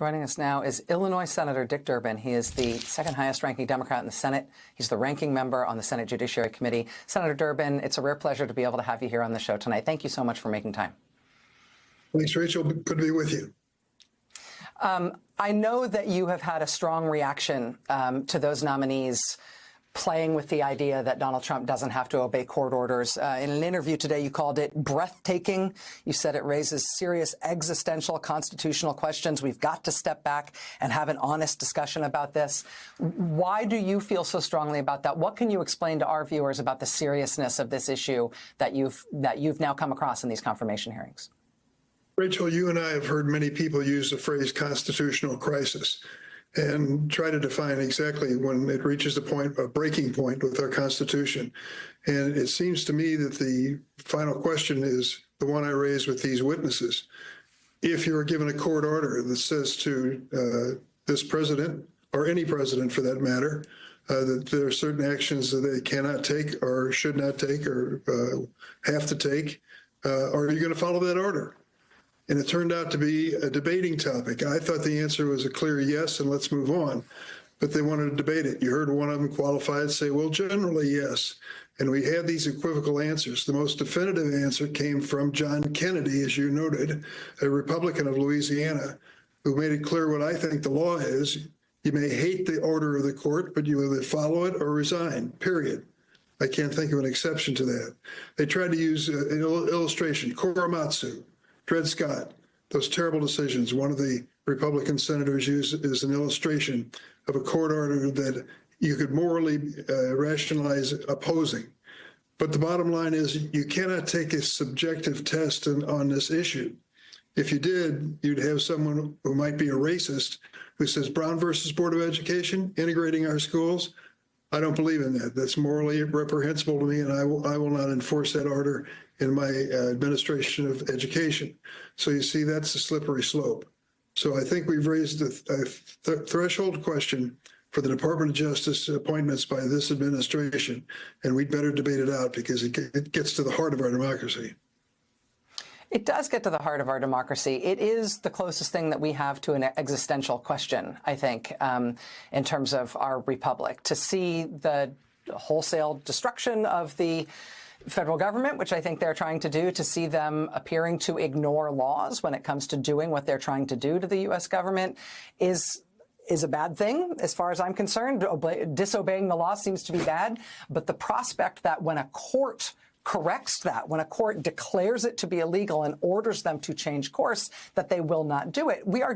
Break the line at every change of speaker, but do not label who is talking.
Joining us now is Illinois Senator Dick Durbin. He is the second highest ranking Democrat in the Senate. He's the ranking member on the Senate Judiciary Committee. Senator Durbin, it's a rare pleasure to be able to have you here on the show tonight. Thank you so much for making time.
Thanks, Rachel. Good to be with you.
I know that you have had a strong reaction to those nominees playing with the idea that Donald Trump doesn't have to obey court orders. In an interview today, you called it breathtaking. You said it raises serious existential constitutional questions. We've got to step back and have an honest discussion about this. Why do you feel so strongly about that? What can you explain to our viewers about the seriousness of this issue that you've now come across in these confirmation hearings?
Rachel, you and I have heard many people use the phrase constitutional crisis and try to define exactly when it reaches a breaking point with our Constitution. And it seems to me that the final question is the one I raised with these witnesses. If you're given a court order that says to this president, or any president for that matter, that there are certain actions that they cannot take or should not take or have to take, are you going to follow that order? And it turned out to be a debating topic. I thought the answer was a clear yes, and let's move on. But they wanted to debate it. You heard one of them qualified say, well, generally, yes. And we had these equivocal answers. The most definitive answer came from John Kennedy, as you noted, a Republican of Louisiana, who made it clear what I think the law is. You may hate the order of the court, but you either follow it or resign, period. I can't think of an exception to that. They tried to use an illustration, Korematsu, Dred Scott, those terrible decisions. One of the Republican senators used as an illustration of a court order that you could morally rationalize opposing. But the bottom line is you cannot take a subjective test on this issue. If you did, you'd have someone who might be a racist who says Brown versus Board of Education, integrating our schools. I don't believe in that. That's morally reprehensible to me, and I will not enforce that order in my administration of education. So you see, that's a slippery slope. So I think we've raised a threshold question for the Department of Justice appointments by this administration, and we'd better debate it out because it gets to the heart of our democracy.
It does get to the heart of our democracy. It is the closest thing that we have to an existential question, I think, in terms of our republic. To see the wholesale destruction of the federal government, which I think they're trying to do, to see them appearing to ignore laws when it comes to doing what they're trying to do to the U.S. government is a bad thing, as far as I'm concerned. Disobeying the law seems to be bad. But the prospect that when a court corrects that, when a court declares it to be illegal and orders them to change course, that they will not do it. We are